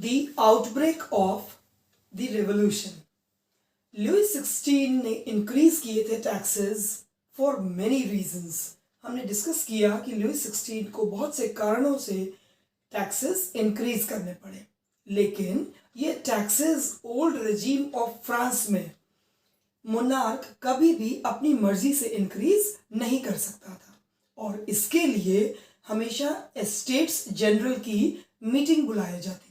The outbreak of the revolution. Louis 16 ने increase किए थे टैक्सेस फॉर मेनी रीजंस. हमने डिस्कस किया कि लुई 16 को बहुत से कारणों से टैक्सेस इंक्रीज करने पड़े, लेकिन ये taxes old regime of France में मोनार्क कभी भी अपनी मर्जी से इंक्रीज नहीं कर सकता था और इसके लिए हमेशा एस्टेट्स जनरल की मीटिंग बुलाई जाती थी.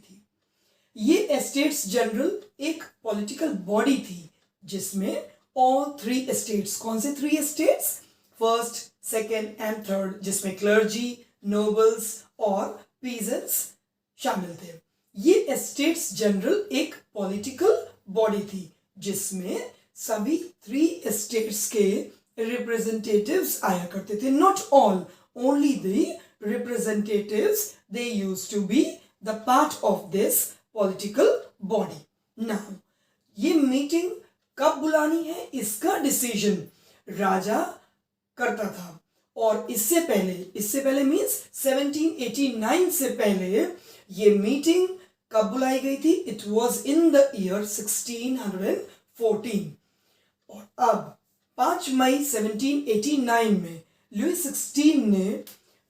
ये एस्टेट्स जनरल एक पॉलिटिकल बॉडी थी जिसमें ऑल थ्री एस्टेट्स, कौन से three estates, first, second and third, जिसमें क्लर्जी, नोबल्स और पीजेंट्स शामिल थे. ये एस्टेट्स जनरल एक पॉलिटिकल बॉडी थी जिसमें सभी थ्री एस्टेट्स के रिप्रेजेंटेटिव्स आया करते थे. Not all, only the representatives, they used to be the part of this political body. Now, ये मीटिंग कब बुलानी है इसका डिसीजन राजा करता था और इससे पहले मींस 1789 से पहले ये मीटिंग कब बुलाई गई थी? It was in the year 1614. और अब 5 मई 1789 में लुई 16 ने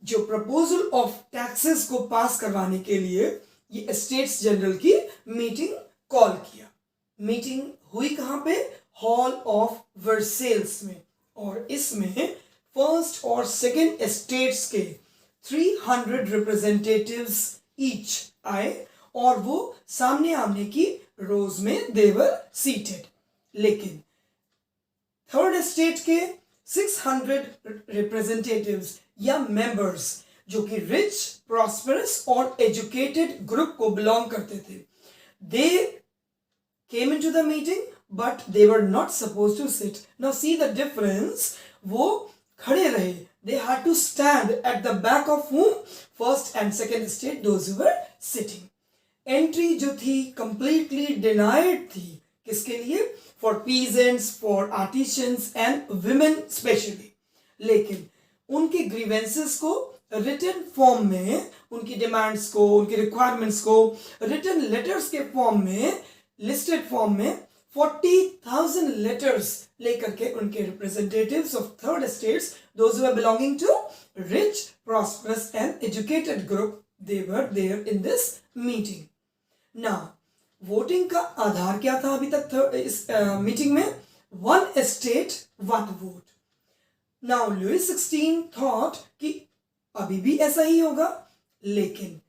जो प्रपोजल ऑफ टैक्सेस को पास करवाने के लिए ये एस्टेट्स जनरल की मीटिंग कॉल किया. मीटिंग हुई कहाँ पे? हॉल ऑफ वर्सेल्स में. और इसमें फर्स्ट और सेकेंड एस्टेट्स के 300 रिप्रेजेंटेटिव्स ईच आए और वो सामने आमने की रोज में दे वर सीटेड. लेकिन थर्ड एस्टेट के 600 रिप्रेजेंटेटिव्स या मेंबर्स जो कि रिच, प्रॉस्परस और एजुकेटेड ग्रुप को बिलोंग करते थे, they came into the meeting but they were not supposed to sit. Now see the difference. वो खड़े रहे, they had to stand at the back of whom? First and second state, those who were sitting. Entry जो थी completely denied थी. किसके लिए? For peasants, for artisans and women specially. लेकिन उनके ग्रीवेंसेस को रिटन फॉर्म में, उनकी डिमांड्स को, उनकी रिक्वायरमेंट्स को रिटन लेटर्स के फॉर्म में, लिस्टेड फॉर्म में 40,000 लेटर्स लेकर के उनके representatives of third estates, those who are belonging to rich, prosperous and educated group, they were there in this meeting. Now voting का आधार क्या था अभी तक इस मीटिंग में? One estate one vote. Now Louis 16 thought कि अभी भी ऐसा ही होगा, लेकिन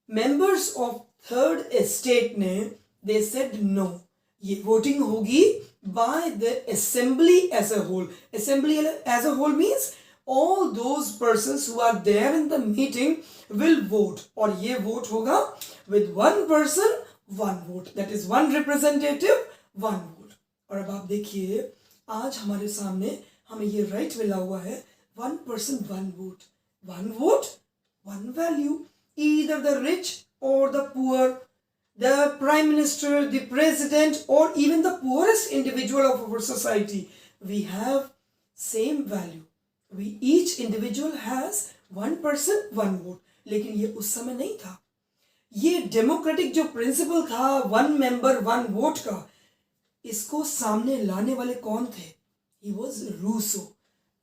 मेंबर्स ऑफ थर्ड एस्टेट ने दे सेड नो, ये वोटिंग होगी by the assembly as a whole. Assembly as a whole means all those persons who are there in the meeting will vote और ये वोट होगा with one person one vote, that is one representative one vote. और अब आप देखिए आज हमारे सामने हमें ये राइट मिला हुआ है, one person one vote, one vote one value. Either the rich or the poor, the prime minister, the president or even the poorest individual of our society, we have same value. We each individual has one person one vote. लेकिन ये उस समय नहीं था. ये democratic जो principal था one member one vote का, इसको सामने लाने वाले कौन थे? He was Rousseau.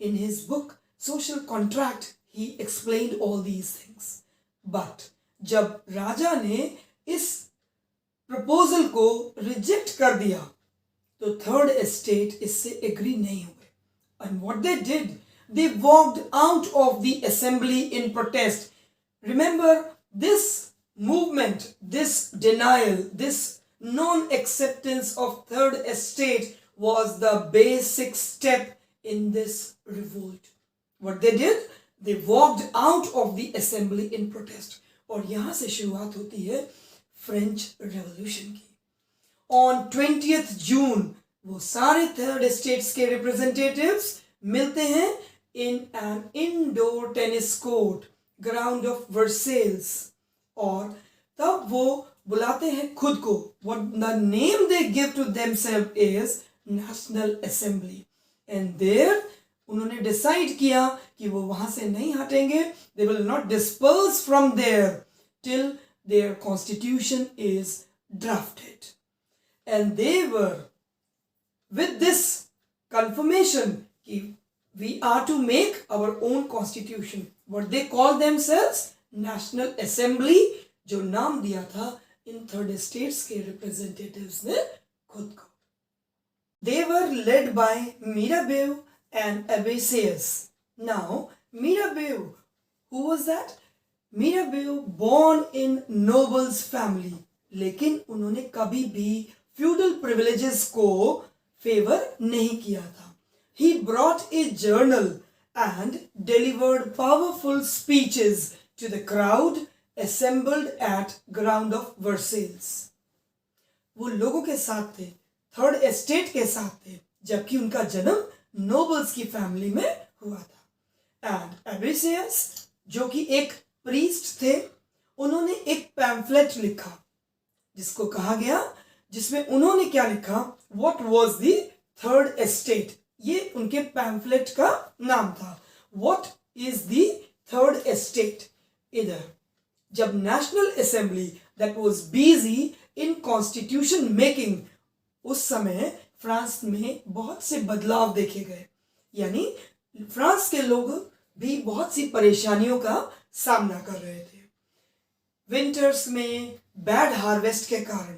In his book Social Contract he explained all these things. But जब राजा ने इस प्रपोजल को रिजेक्ट कर दिया तो थर्ड एस्टेट इससे एग्री नहीं हुए. And what they did, they walked out of the assembly in protest. Remember, this movement, this denial, this non-acceptance of third estate was the basic step in this revolt. What they did, they walked out of the assembly in protest. और यहाँ से शुरुआत होती है French revolution की. On 20th June वो सारे third estates के रिप्रेजेंटेटिव्स मिलते हैं in an indoor tennis court, ground of Versailles. और तब वो बुलाते हैं खुद को, what the name they give to themselves is National Assembly. And there उन्होंने डिसाइड किया कि वो वहां से नहीं हटेंगे. They will not disperse from there till their constitution is drafted. And they were with this confirmation कि we are to make our own constitution. What they call themselves National Assembly, जो नाम दिया था इन थर्ड स्टेट्स के representatives ने खुद को. They were led by Mirabeau and Abesius. Now, Mirabeau, who was that? Mirabeau born in noble's family, लेकिन उन्होंने कभी भी feudal privileges को favor नहीं किया था. He brought a journal and delivered powerful speeches to the crowd assembled at ground of Versailles. वो लोगों के साथ थे, थर्ड एस्टेट के साथ थे, जबकि उनका जन्म नोबल्स की फैमिली में हुआ था. एंड एब्रेसियस, जो कि एक प्रीस्ट थे, उन्होंने एक पैम्फलेट लिखा जिसको कहा गया, जिसमें उन्होंने क्या लिखा, what was the third estate. ये उनके पैम्फलेट का नाम था. What is the third estate. इधर जब national assembly that was busy in constitution making, उस समय फ्रांस में बहुत से बदलाव देखे गए. यानी फ्रांस के लोग भी बहुत सी परेशानियों का सामना कर रहे थे. विंटर्स में बैड हार्वेस्ट के कारण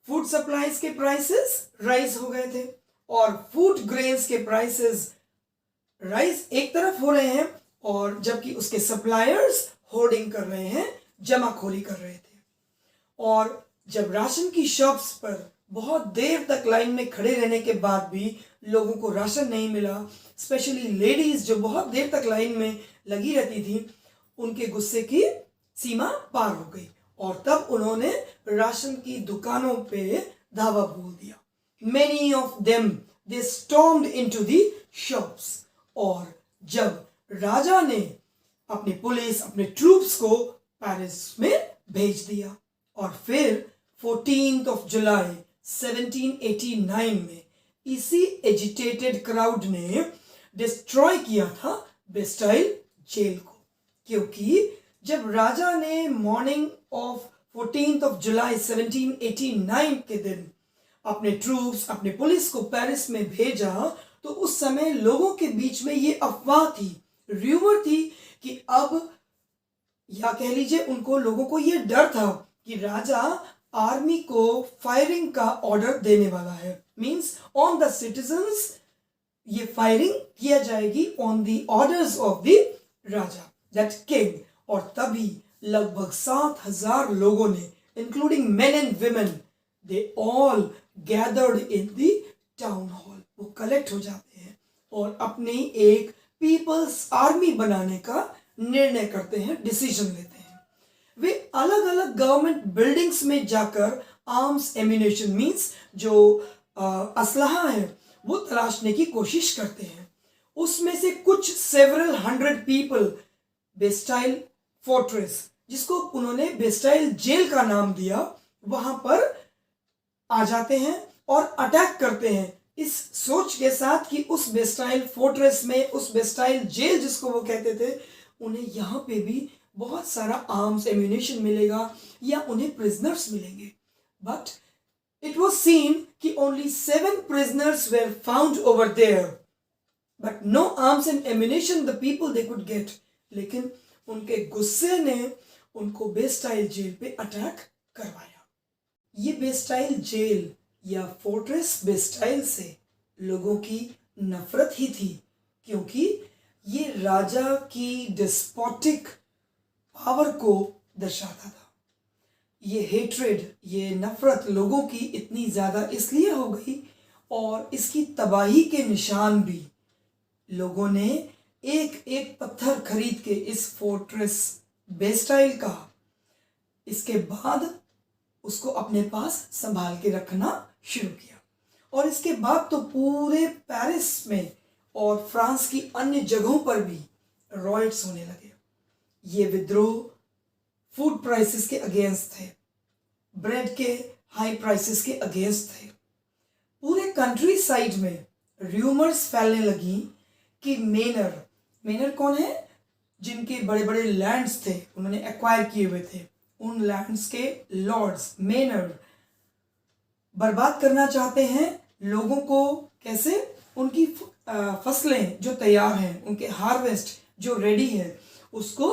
फूड सप्लाईज के प्राइसेस राइज हो गए थे और फूड ग्रेन्स के प्राइसेस राइज एक तरफ हो रहे हैं और जबकि उसके सप्लायर्स होर्डिंग कर रहे हैं, जमाखोरी कर रहे थे. और जब राशन की शॉप्स पर बहुत देर तक लाइन में खड़े रहने के बाद भी लोगों को राशन नहीं मिला, स्पेशली लेडीज जो बहुत देर तक लाइन में लगी रहती थी, उनके गुस्से की सीमा पार हो गई और तब उन्होंने राशन की दुकानों पे धावा बोल दिया. Many of them they stormed into the shops. और जब राजा ने अपनी पुलिस, अपने ट्रूप्स को पेरिस में भेज दिया और फिर 14th of July 1789 में इसी एजिटेटेड क्राउड ने डिस्ट्रॉय किया था बेस्टाइल जेल को. क्योंकि जब राजा ने morning of 14th of July 1789 के दिन अपने ट्रूप्स, अपने पुलिस को पेरिस में भेजा, तो उस समय लोगों के बीच में ये अफवाह थी, र्यूमर थी कि अब, या कह लीजिए उनको, लोगों को ये डर था कि राजा आर्मी को फायरिंग का ऑर्डर देने वाला है. मींस ऑन द सिटीजन्स ये फायरिंग किया जाएगी on the orders of the Raja, that king. और तभी लगभग 7,000 लोगों ने, including main and women, they all gathered in the town hall. वो कलेक्ट हो जाते हैं और अपनी एक पीपल्स आर्मी बनाने का निर्णय करते हैं, डिसीजन लेते हैं. वे अलग अलग गवर्नमेंट बिल्डिंग्स में जाकर आर्म्स, एम्यूनेशन मींस जो असलहा है वो तलाशने की कोशिश करते हैं. उसमें से कुछ several hundred people Bastille fortress, जिसको उन्होंने बेस्टाइल जेल का नाम दिया, वहां पर आ जाते हैं और अटैक करते हैं इस सोच के साथ कि उस बेस्टाइल फोर्ट्रेस में, उस बेस्टाइल जेल जिसको वो कहते थे, उन्हें यहाँ पे भी बहुत सारा आर्म्स, एम्यूनेशन मिलेगा या उन्हें प्रिजनर्स मिलेंगे. बट इट वाज सीन कि only 7 prisoners were found over there, but no arms and ammunition the people they could get. लेकिन उनके गुस्से ने उनको बेस्टाइल जेल पे अटैक करवाया. ये बेस्टाइल जेल या फोर्ट्रेस बेस्टाइल से लोगों की नफरत ही थी, क्योंकि ये राजा की डिस्पोटिक पावर को दर्शाता था. ये हेट्रेड, ये नफरत लोगों की इतनी ज़्यादा इसलिए हो गई और इसकी तबाही के निशान भी लोगों ने एक एक पत्थर खरीद के इस फोर्ट्रेस बेस्टाइल का, इसके बाद उसको अपने पास संभाल के रखना शुरू किया. और इसके बाद तो पूरे पेरिस में और फ्रांस की अन्य जगहों पर भी रॉयट्स होने लगे. ये विद्रोह फूड प्राइसेस के अगेंस्ट थे, ब्रेड के हाई प्राइसेस के अगेंस्ट थे. पूरे कंट्री साइड में र्यूमर्स फैलने लगी कि मेनर कौन है, जिनके बड़े बड़े लैंड्स थे उन्होंने एक्वायर किए हुए थे, उन लैंड्स के लॉर्ड्स मेनर बर्बाद करना चाहते हैं लोगों को। कैसे? उनकी फसलें जो तैयार हैं, उनके हार्वेस्ट जो रेडी है, उसको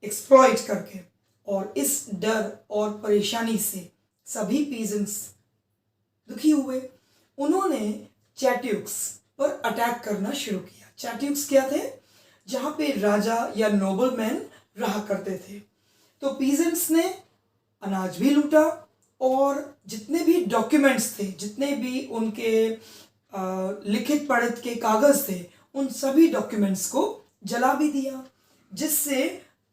एक्सप्लॉइट करके। और इस डर और परेशानी से सभी पीजेंट्स दुखी हुए। उन्होंने चैट्यूक्स पर अटैक करना शुरू किया। चैट्यूक्स क्या थे? जहाँ पे राजा या नोबलमैन रहा करते थे। तो पीजेंट्स ने अनाज भी लूटा और जितने भी डॉक्यूमेंट्स थे, जितने भी उनके लिखित पढ़ित के कागज थे, उन सभी डॉक्यूमेंट्स को जला भी दिया, जिससे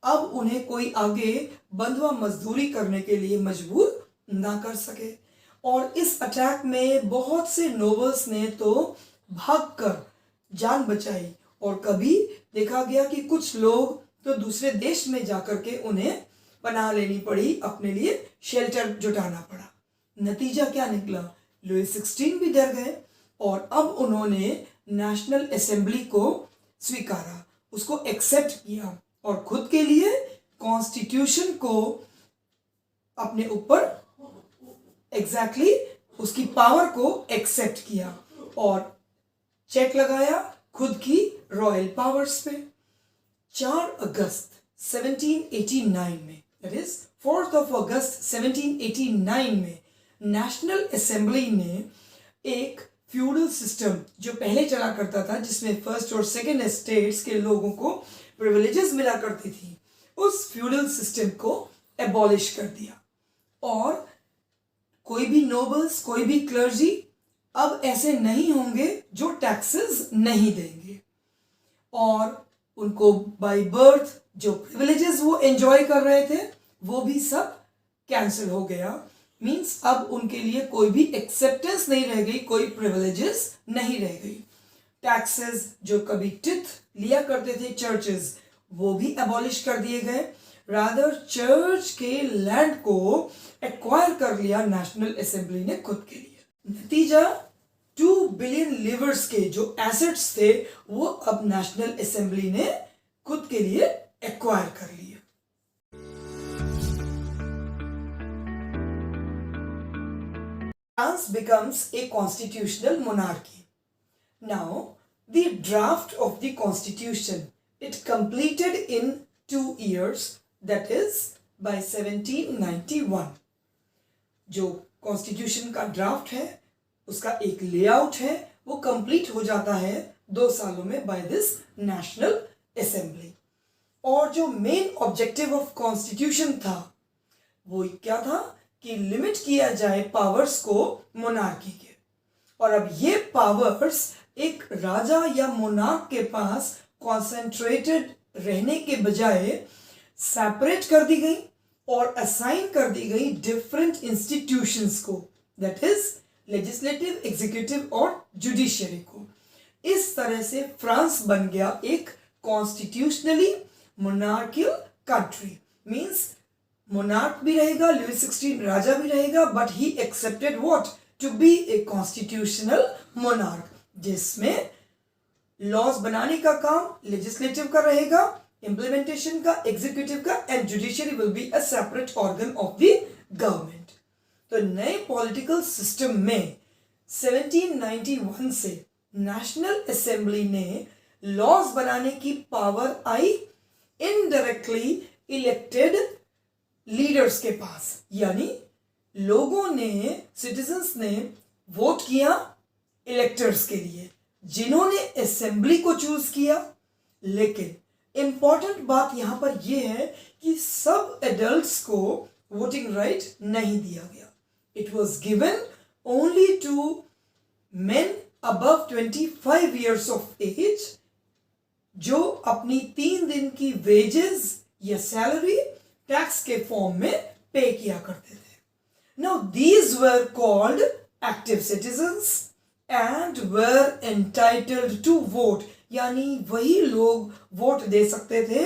अब उन्हें कोई आगे बंधुआ मजदूरी करने के लिए मजबूर ना कर सके। और इस अटैक में बहुत से नोबल्स ने तो भागकर जान बचाई, और कभी देखा गया कि कुछ लोग तो दूसरे देश में जाकर के उन्हें पनाह लेनी पड़ी, अपने लिए शेल्टर जुटाना पड़ा। नतीजा क्या निकला? लुई 16 भी डर गए और अब उन्होंने नेशनल असेंबली को स्वीकारा, उसको एक्सेप्ट किया और खुद के लिए कॉन्स्टिट्यूशन को अपने ऊपर एग्जैक्टली उसकी पावर को एक्सेप्ट किया और चेक लगाया खुद की रॉयल पावर्स पे। 4 अगस्त 1789 में, दैट इज 4 अगस्त 1789 में नेशनल असेंबली ने एक फ्यूडल सिस्टम जो पहले चला करता था, जिसमें फर्स्ट और सेकेंड एस्टेट्स के लोगों को प्रिविलेजेस मिला करती थी, उस फ्यूडल सिस्टम को एबॉलिश कर दिया। और कोई भी नोबल्स, कोई भी क्लर्जी अब ऐसे नहीं होंगे जो टैक्सेस नहीं देंगे, और उनको बाय बर्थ जो प्रिविलेजेस वो एंजॉय कर रहे थे वो भी सब कैंसिल हो गया। मींस अब उनके लिए कोई भी एक्सेप्टेंस नहीं रह गई, कोई प्रिविलेजेस नहीं रह गई। टैक्सेस जो कभी टिथ लिया करते थे चर्चेस, वो भी एबॉलिश कर दिए गए। रादर चर्च के लैंड को एक्वायर कर लिया नेशनल असेंबली ने खुद के लिए। नतीजा 2 बिलियन लिवर्स के जो एसेट्स थे वो अब नेशनल असेंबली ने खुद के लिए एक्वायर कर लिए। France becomes a constitutional monarchy. Now, the draft of the constitution, it completed in 2 years, that is by 1791. जो कॉन्स्टिट्यूशन का ड्राफ्ट है, उसका एक लेआउट है, वो कंप्लीट हो जाता है 2 सालों में बाय दिस नेशनल असेंबली। और जो मेन ऑब्जेक्टिव ऑफ कॉन्स्टिट्यूशन था वो क्या था कि लिमिट किया जाए पावर्स को मोनार्की के। और अब ये पावर्स एक राजा या मोनार्क के पास कॉन्सेंट्रेटेड रहने के बजाय सेपरेट कर दी गई और असाइन कर दी गई डिफरेंट इंस्टीट्यूशंस को, दैट इज लेजिस्लेटिव, एग्जीक्यूटिव और जुडिशरी को। इस तरह से फ्रांस बन गया एक constitutionally monarchial country. Means monarch भी रहेगा, लुई 16 राजा भी रहेगा, but he accepted what to be a constitutional monarch, जिसमें लॉज बनाने का काम लेजिस्लेटिव का रहेगा, इंप्लीमेंटेशन का एग्जीक्यूटिव का, and judiciary will be a separate organ of the government. तो नए पॉलिटिकल सिस्टम में 1791 से नेशनल असेंबली ने लॉज बनाने की पावर आई इनडायरेक्टली इलेक्टेड लीडर्स के पास, यानी लोगों ने, सिटीजन्स ने वोट किया इलेक्टर्स के लिए, जिन्होंने असेंबली को चूज किया। लेकिन इंपॉर्टेंट बात यहां पर यह है कि सब एडल्ट्स को वोटिंग राइट नहीं दिया गया। It was given only to men above 25 years of age, जो अपनी 3 दिन की वेजेस या सैलरी टैक्स के फॉर्म में पे किया करते थे। Now these were called active citizens and were entitled to vote, यानी वही लोग वोट दे सकते थे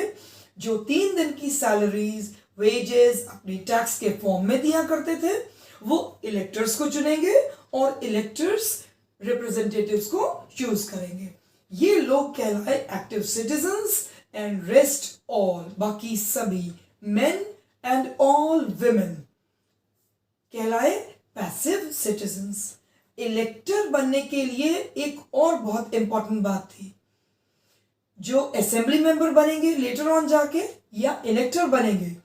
जो 3 दिन की सैलरीज, वेजेस अपनी टैक्स के फॉर्म में दिया करते थे। वो इलेक्टर्स को चुनेंगे और इलेक्टर्स रिप्रेजेंटेटिव्स को चूज करेंगे। ये लोग कहलाए active citizens and rest all, बाकी सभी, men and all women कहलाए पैसिव सिटीजन्स। इलेक्टर बनने के लिए एक और बहुत इंपॉर्टेंट बात थी, जो असेंबली मेंबर बनेंगे लेटर ऑन जाके या इलेक्टर बनेंगे,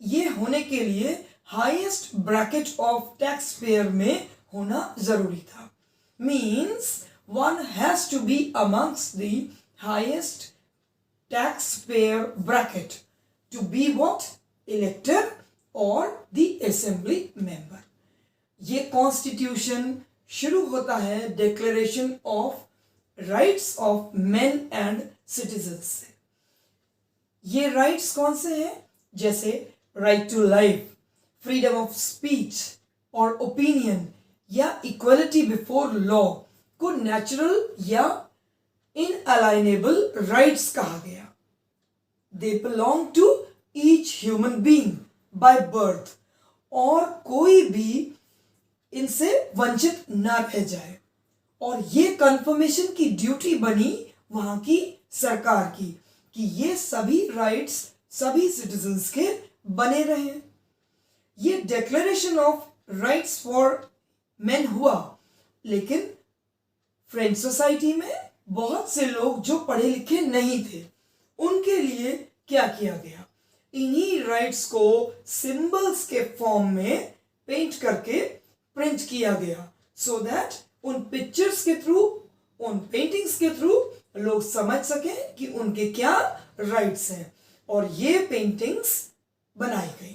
ये होने के लिए highest bracket of tax payer में होना जरूरी था। Means one has to be amongst the highest tax payer bracket to be what, elector और द असेंबली मेंबर। ये कॉन्स्टिट्यूशन शुरू होता है declaration of rights of men and citizens से। ये राइट्स कौन से हैं? जैसे right to life, freedom of speech और ओपिनियन या इक्वलिटी बिफोर लॉ को नेचुरल या इनअलाइनेबल राइट्स कहा गया। They belong to each human being by birth, और कोई भी इनसे वंचित ना रह जाए। और ये कंफर्मेशन की ड्यूटी बनी वहां की सरकार की कि ये सभी राइट्स सभी सिटीजन्स के बने रहे। ये declaration of rights for main हुआ, लेकिन फ्रेंच सोसाइटी में बहुत से लोग जो पढ़े लिखे नहीं थे, उनके लिए क्या किया गया, इन्हीं राइट्स को सिंबल्स के फॉर्म में पेंट करके प्रिंट किया गया, सो दैट उन पिक्चर्स के थ्रू, उन पेंटिंग्स के थ्रू लोग समझ सकें कि उनके क्या राइट्स हैं, और ये पेंटिंग्स बनाई गई।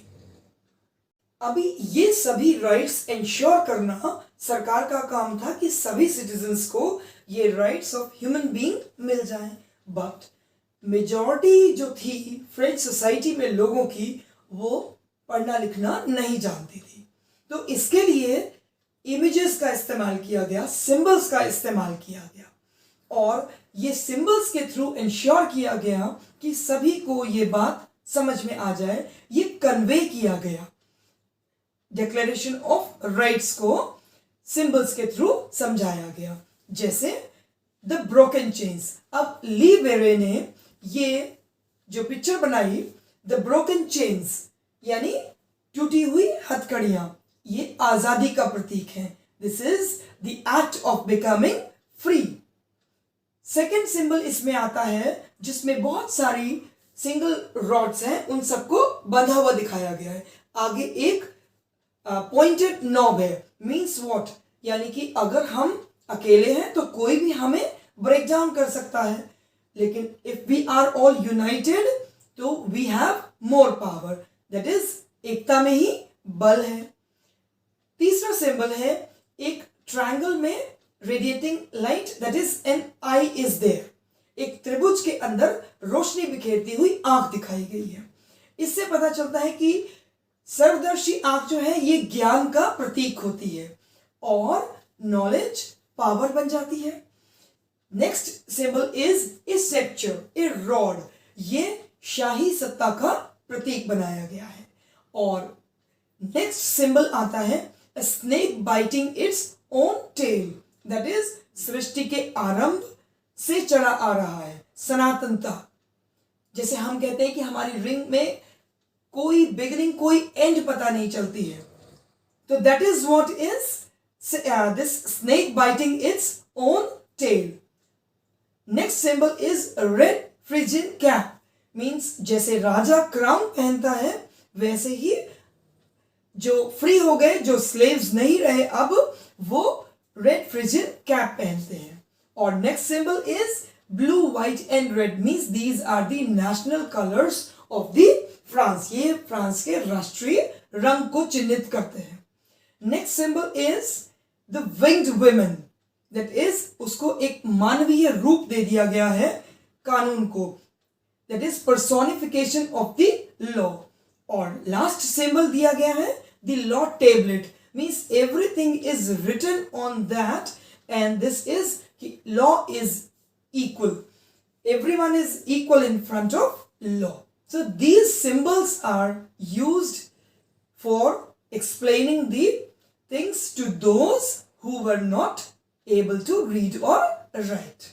अभी ये सभी राइट्स इंश्योर करना सरकार का काम था कि सभी सिटीजन्स को ये राइट्स ऑफ ह्यूमन बीइंग मिल जाएं। बट मेजॉरिटी जो थी फ्रेंच सोसाइटी में लोगों की, वो पढ़ना लिखना नहीं जानती थी, तो इसके लिए इमेजेस का इस्तेमाल किया गया, सिंबल्स का इस्तेमाल किया गया, और ये सिंबल्स के थ्रू इंश्योर किया गया कि सभी को ये बात समझ में आ जाए। ये कन्वे किया गया, डिक्लेरेशन ऑफ राइट्स को सिंबल्स के थ्रू समझाया गया। जैसे द ब्रोकन चेन्स। अब ली वेरे ने ये जो पिक्चर बनाई, द ब्रोकन चेन्स यानी टूटी हुई हथकड़ियां, ये आजादी का प्रतीक है। This is the act of becoming free. Second symbol इसमें आता है जिसमें बहुत सारी सिंगल रॉड्स हैं, उन सबको बंधा हुआ दिखाया गया है। आगे एक पॉइंटेड नॉब है, मीन्स व्हाट, यानी कि अगर हम अकेले हैं तो कोई भी हमें ब्रेक डाउन कर सकता है, लेकिन if we are all united तो we have more power. That is एकता में ही बल है। तीसरा सिंबल है एक ट्रायंगल में radiating light, that is an eye is there. एक त्रिभुज के अंदर रोशनी बिखेरती हुई आंख दिखाई गई है। इससे पता चलता है कि सर्वदर्शी आंख जो है ये ज्ञान का प्रतीक होती है और नॉलेज पावर बन जाती है। Next symbol is a sceptre, a rod. ये शाही सत्ता का प्रतीक बनाया गया है। और नेक्स्ट सिंबल आता है snake biting its own tail, that is सृष्टि के आरंभ से चला आ रहा है सनातनता। जैसे हम कहते हैं कि हमारी रिंग में कोई बिगिनिंग कोई एंड पता नहीं चलती है, तो that is what is this snake biting its own tail. Next symbol is red Phrygian cap, means जैसे राजा क्राउन पहनता है वैसे ही जो फ्री हो गए, जो स्लेव्स नहीं रहे, अब वो रेड फ्रिजियन कैप पहनते हैं। और next symbol is blue white and red, means these are the national colours of the France. ये फ्रांस के राष्ट्रीय रंग को चिन्हित करते हैं। Next symbol is the winged women, that is उसको एक मानवीय रूप दे दिया गया है कानून को, that is personification of the law. और लास्ट सिंबल दिया गया है the law tablet, means everything is written on that, and this is law is equal, everyone is equal in front of law. So these symbols are used for explaining the things to those who were not able to read or write.